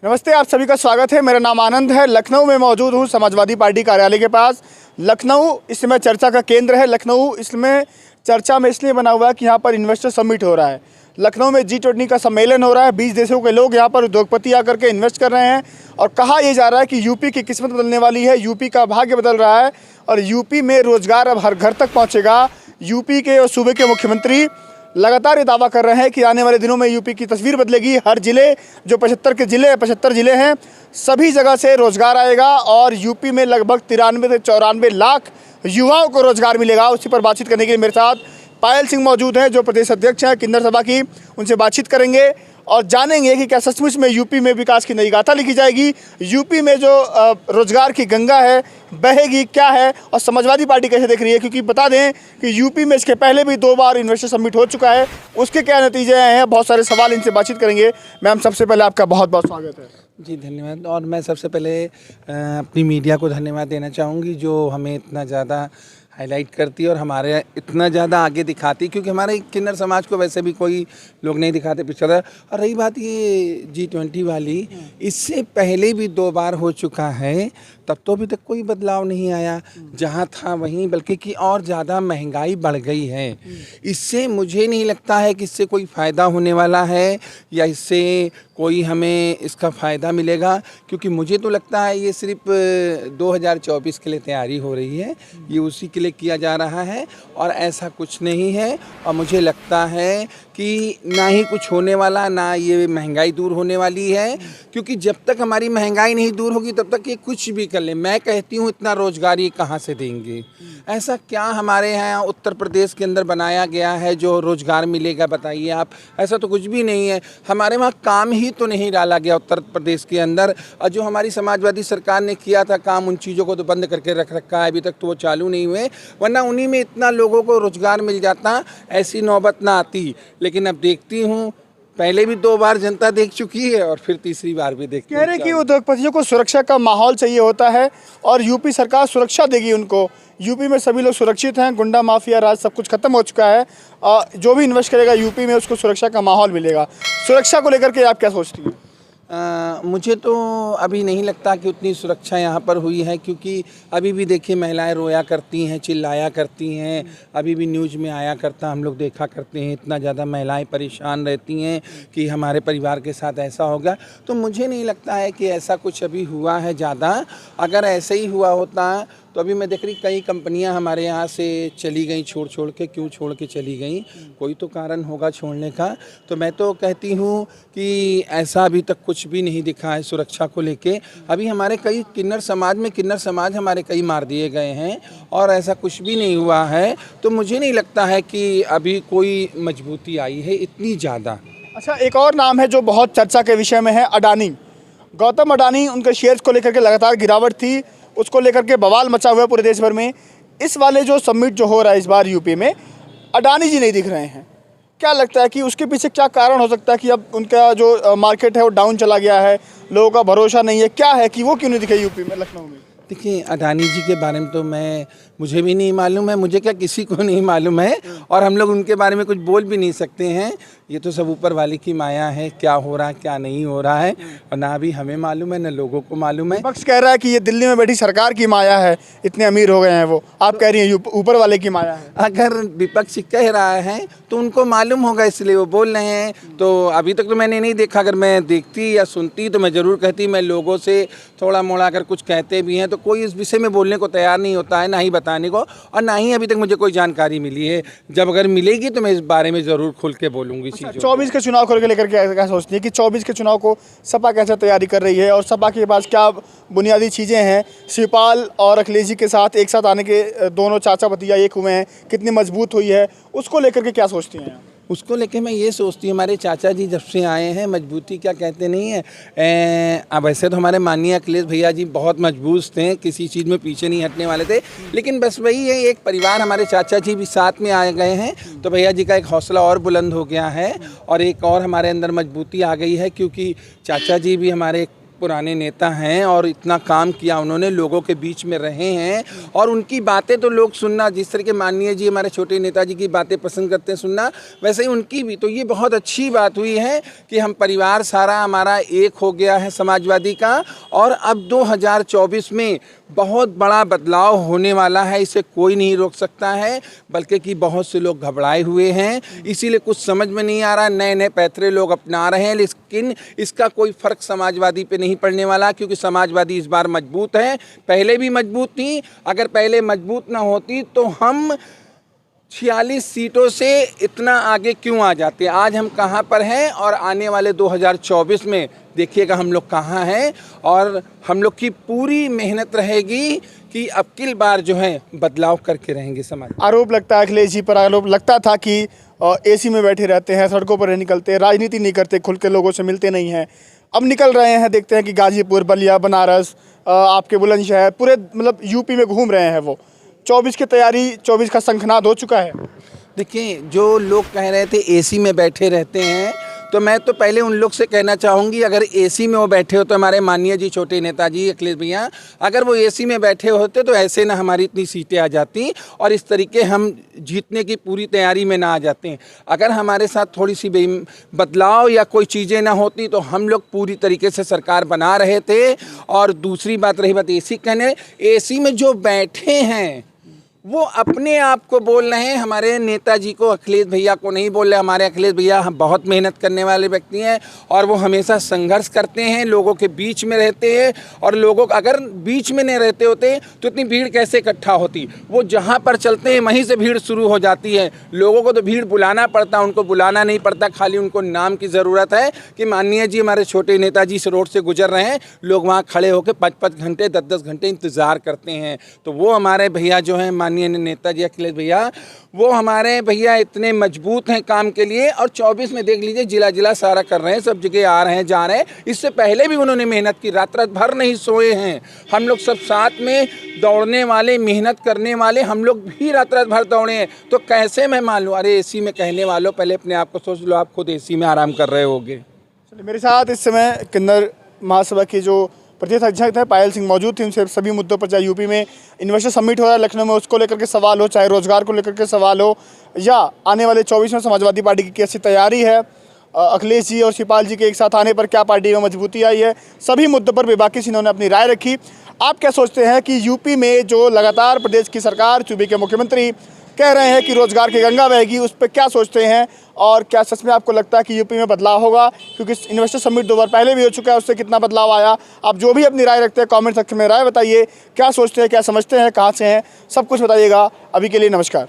नमस्ते, आप सभी का स्वागत है। मेरा नाम आनंद है। लखनऊ में मौजूद हूँ समाजवादी पार्टी कार्यालय के पास। लखनऊ इस समय चर्चा का केंद्र है। लखनऊ इसमें चर्चा में इसलिए बना हुआ है कि यहाँ पर इन्वेस्टर समिट हो रहा है। लखनऊ में G20 का सम्मेलन हो रहा है। 20 देशों के लोग यहाँ पर उद्योगपति आकर के इन्वेस्ट कर रहे हैं और कहा यह जा रहा है कि यूपी की किस्मत बदलने वाली है, यूपी का भाग्य बदल रहा है और यूपी में रोजगार अब हर घर तक पहुँचेगा। यूपी के और सूबे के मुख्यमंत्री लगातार ये दावा कर रहे हैं कि आने वाले दिनों में यूपी की तस्वीर बदलेगी। हर जिले, जो 75 जिले हैं, सभी जगह से रोजगार आएगा और यूपी में लगभग 93 से 94 लाख युवाओं को रोजगार मिलेगा। उसी पर बातचीत करने के लिए मेरे साथ पायल सिंह मौजूद हैं, जो प्रदेश अध्यक्ष हैं किन्नर सभा की। उनसे बातचीत करेंगे और जानेंगे कि क्या सचमुच में यूपी में विकास की नई गाथा लिखी जाएगी, यूपी में जो रोजगार की गंगा है बहेगी क्या है और समाजवादी पार्टी कैसे देख रही है। क्योंकि बता दें कि यूपी में इसके पहले भी 2 बार इन्वेस्टर समिट हो चुका है, उसके क्या नतीजे आए हैं, बहुत सारे सवाल इनसे बातचीत करेंगे। मैम, सबसे पहले आपका बहुत बहुत स्वागत है। जी धन्यवाद। और मैं सबसे पहले अपनी मीडिया को धन्यवाद देना चाहूँगी जो हमें इतना ज़्यादा हाईलाइट करती है और हमारे इतना ज़्यादा आगे दिखाती, क्योंकि हमारे किन्नर समाज को वैसे भी कोई लोग नहीं दिखाते पिछड़ा। और रही बात ये G20 वाली, इससे पहले भी 2 बार हो चुका है, तब तो अभी तक कोई बदलाव नहीं आया। जहाँ था वहीं, बल्कि कि और ज़्यादा महंगाई बढ़ गई है। इससे मुझे नहीं लगता है कि इससे कोई फ़ायदा होने वाला है या इससे कोई हमें इसका फ़ायदा मिलेगा, क्योंकि मुझे तो लगता है ये सिर्फ 2024 के लिए तैयारी हो रही है, ये उसी के लिए किया जा रहा है और ऐसा कुछ नहीं है। और मुझे लगता है कि ना ही कुछ होने वाला, ना ये महंगाई दूर होने वाली है, क्योंकि जब तक हमारी महंगाई नहीं दूर होगी तब तक ये कुछ भी कर ले। मैं कहती हूँ इतना रोजगार ये कहाँ से देंगे? ऐसा क्या हमारे यहाँ उत्तर प्रदेश के अंदर बनाया गया है जो रोजगार मिलेगा? बताइए आप। ऐसा तो कुछ भी नहीं है। हमारे वहाँ काम ही तो नहीं डाला गया उत्तर प्रदेश के अंदर, और जो हमारी समाजवादी सरकार ने किया था काम, उन चीज़ों को तो बंद करके रख रखा है, अभी तक तो वो चालू नहीं हुए, वरना उन्हीं में इतना लोगों को रोजगार मिल जाता, ऐसी नौबत ना आती। लेकिन अब देखती हूँ, पहले भी 2 बार जनता देख चुकी है और फिर तीसरी बार भी देखती है। कह रहे कि उद्योगपतियों को सुरक्षा का माहौल चाहिए होता है और यूपी सरकार सुरक्षा देगी उनको। यूपी में सभी लोग सुरक्षित हैं, गुंडा माफिया राज सब कुछ खत्म हो चुका है। जो भी इन्वेस्ट करेगा यूपी में उसको सुरक्षा का माहौल मिलेगा। सुरक्षा को लेकर के आप क्या सोचती हैं? मुझे तो अभी नहीं लगता कि उतनी सुरक्षा यहाँ पर हुई है, क्योंकि अभी भी देखिए महिलाएं रोया करती हैं, चिल्लाया करती हैं। अभी भी न्यूज़ में आया करता, हम लोग देखा करते हैं, इतना ज़्यादा महिलाएं परेशान रहती हैं कि हमारे परिवार के साथ ऐसा होगा। तो मुझे नहीं लगता है कि ऐसा कुछ अभी हुआ है ज़्यादा। अगर ऐसे ही हुआ होता तो अभी मैं देख रही कई कंपनियां हमारे यहाँ से चली गई, छोड़ के। क्यों छोड़ के चली गई? कोई तो कारण होगा छोड़ने का। तो मैं तो कहती हूँ कि ऐसा अभी तक कुछ भी नहीं दिखा है सुरक्षा को लेके। अभी हमारे कई किन्नर समाज हमारे कई मार दिए गए हैं और ऐसा कुछ भी नहीं हुआ है। तो मुझे नहीं लगता है कि अभी कोई मजबूती आई है इतनी ज़्यादा। अच्छा, एक और नाम है जो बहुत चर्चा के विषय में है, अडानी। गौतम अडानी, उनके शेयर्स को लेकर के लगातार गिरावट थी, उसको लेकर के बवाल मचा हुआ है पूरे देश भर में। इस वाले जो समिट जो हो रहा है इस बार यूपी में, अडानी जी नहीं दिख रहे हैं। क्या लगता है कि उसके पीछे क्या कारण हो सकता है कि अब उनका जो मार्केट है वो डाउन चला गया है, लोगों का भरोसा नहीं है? क्या है कि वो क्यों नहीं दिखे यूपी में, लखनऊ में? देखिए, अडानी जी के बारे में तो मुझे भी नहीं मालूम है, मुझे क्या किसी को नहीं मालूम है, और हम लोग उनके बारे में कुछ बोल भी नहीं सकते हैं। ये तो सब ऊपर वाले की माया है, क्या हो रहा है क्या नहीं हो रहा है, और ना भी हमें मालूम है ना लोगों को मालूम है। विपक्ष कह रहा है कि ये दिल्ली में बैठी सरकार की माया है, इतने अमीर हो गए हैं वो। आप कह रही हैं ऊपर वाले की माया है। अगर विपक्ष कह रहा है तो उनको मालूम होगा, इसलिए वो बोल रहे हैं। तो अभी तक तो मैंने नहीं देखा, अगर मैं देखती या सुनती तो मैं ज़रूर कहती। मैं लोगों से थोड़ा मोड़ा अगर कुछ कहते भी हैं तो कोई इस विषय में बोलने को तैयार नहीं होता है, ना ही बताने को, और ना ही अभी तक मुझे कोई जानकारी मिली है। जब अगर मिलेगी तो मैं इस बारे में ज़रूर खुल के बोलूँगी। 24 के चुनाव को लेकर क्या सोचती है कि 24 के चुनाव को सपा कैसे तैयारी कर रही है और सपा के पास क्या बुनियादी चीज़ें हैं? शिवपाल और अखिलेश जी के साथ एक साथ आने के दोनों चाचा भतीजा एक हुए हैं, कितनी मजबूत हुई है, उसको लेकर के क्या सोचती हैं? उसको लेके मैं ये सोचती हूँ, हमारे चाचा जी जब से आए हैं, मजबूती क्या कहते नहीं है। अब वैसे तो हमारे माननीय अखिलेश भैया जी बहुत मजबूत थे, किसी चीज़ में पीछे नहीं हटने वाले थे, लेकिन बस वही है, एक परिवार, हमारे चाचा जी भी साथ में आ गए हैं तो भैया जी का एक हौसला और बुलंद हो गया है और एक और हमारे अंदर मजबूती आ गई है, क्योंकि चाचा जी भी हमारे पुराने नेता हैं और इतना काम किया उन्होंने, लोगों के बीच में रहे हैं और उनकी बातें तो लोग सुनना, जिस तरह के माननीय जी हमारे छोटे नेताजी की बातें पसंद करते हैं सुनना, वैसे ही उनकी भी। तो ये बहुत अच्छी बात हुई है कि हम परिवार सारा हमारा एक हो गया है समाजवादी का, और अब 2024 में बहुत बड़ा बदलाव होने वाला है, इसे कोई नहीं रोक सकता है, बल्कि कि बहुत से लोग घबराए हुए हैं, इसीलिए कुछ समझ में नहीं आ रहा, नए नए पैतरे लोग अपना रहे हैं, लेकिन इसका कोई फ़र्क समाजवादी पे नहीं पड़ने वाला, क्योंकि समाजवादी इस बार मजबूत है, पहले भी मजबूत थी। अगर पहले मजबूत ना होती तो हम 46 सीटों से इतना आगे क्यों आ जाते। आज हम कहाँ पर हैं और आने वाले 2024 में देखिएगा हम लोग कहाँ हैं, और हम लोग की पूरी मेहनत रहेगी कि अब की बार जो है बदलाव करके रहेंगे समाज। आरोप लगता है अखिलेश जी पर, आरोप लगता था कि एसी में बैठे रहते हैं, सड़कों पर नहीं निकलते, राजनीति नहीं करते, खुल के लोगों से मिलते नहीं हैं। अब निकल रहे हैं, देखते हैं कि गाजीपुर, बलिया, बनारस, आपके बुलंदशहर, पूरे मतलब यूपी में घूम रहे हैं वो। 24 की तैयारी, 24 का शंखनाद हो चुका है। देखिए, जो लोग कह रहे थे एसी में बैठे रहते हैं, तो मैं तो पहले उन लोग से कहना चाहूँगी, अगर एसी में वो बैठे हो तो हमारे माननीय जी छोटे नेताजी अखिलेश भैया, अगर वो एसी में बैठे होते तो ऐसे ना हमारी इतनी सीटें आ जाती और इस तरीके हम जीतने की पूरी तैयारी में ना आ जाते हैं। अगर हमारे साथ थोड़ी सी बदलाव या कोई चीज़ें ना होती तो हम लोग पूरी तरीके से सरकार बना रहे थे। और दूसरी बात रही बात एसी कहने, एसी में जो बैठे हैं वो अपने आप को बोल रहे हैं, हमारे नेताजी को, अखिलेश भैया को नहीं बोल रहे। हमारे अखिलेश भैया हम बहुत मेहनत करने वाले व्यक्ति हैं और वो हमेशा संघर्ष करते हैं, लोगों के बीच में रहते हैं, और लोगों अगर बीच में नहीं रहते होते तो इतनी भीड़ कैसे इकट्ठा होती। वो जहाँ पर चलते हैं वहीं से भीड़ शुरू हो जाती है। लोगों को तो भीड़ बुलाना पड़ता, उनको बुलाना नहीं पड़ता, खाली उनको नाम की ज़रूरत है कि माननीय जी हमारे छोटे नेताजी इस रोड से गुजर रहे हैं, लोग वहाँ खड़े होकर 5-5 घंटे 10-10 घंटे इंतज़ार करते हैं। तो वो हमारे भैया जो हैं माननीय नेताजी अखिलेश भैया, वो हमारे भैया इतने मजबूत हैं काम के लिए। और 24 में देख लीजिए जिला जिला सारा कर रहे हैं, सब जगह आ रहे हैं, जा रहे हैं। इससे पहले भी उन्होंने मेहनत की, रात रात भर नहीं सोए हैं। हम लोग सब साथ में दौड़ने वाले, मेहनत करने वाले, हम लोग भी रात रात भर दौड़े हैं। तो कैसे मैं मान लूँ, अरे एसी में कहने वालों, पहले अपने आप को सोच लो, आप खुद एसी में आराम कर रहे होगे। मेरे साथ इस समय किन्नर महासभा की जो प्रदेश अध्यक्ष है पायल सिंह मौजूद थी। उनसे सभी मुद्दों पर, चाहे यूपी में इन्वेस्टर समिट हो रहा है लखनऊ में, उसको लेकर के सवाल हो, चाहे रोजगार को लेकर के सवाल हो, या आने वाले 24 में समाजवादी पार्टी की कैसी तैयारी है, अखिलेश जी और शिवपाल जी के एक साथ आने पर क्या पार्टी में मजबूती आई है, सभी मुद्दों पर बेबाकी से इन्होंने अपनी राय रखी। आप क्या सोचते हैं कि यूपी में जो लगातार प्रदेश की सरकार, सूबे के मुख्यमंत्री कह रहे हैं कि रोजगार की गंगा बहेगी, उस पर क्या सोचते हैं, और क्या सच में आपको लगता है कि यूपी में बदलाव होगा? क्योंकि इन्वेस्टर समिट 2 बार पहले भी हो चुका है, उससे कितना बदलाव आया? आप जो भी अपनी राय रखते हैं कमेंट सेक्शन में राय बताइए, क्या सोचते हैं, क्या समझते हैं, कहाँ से हैं, सब कुछ बताइएगा। अभी के लिए नमस्कार।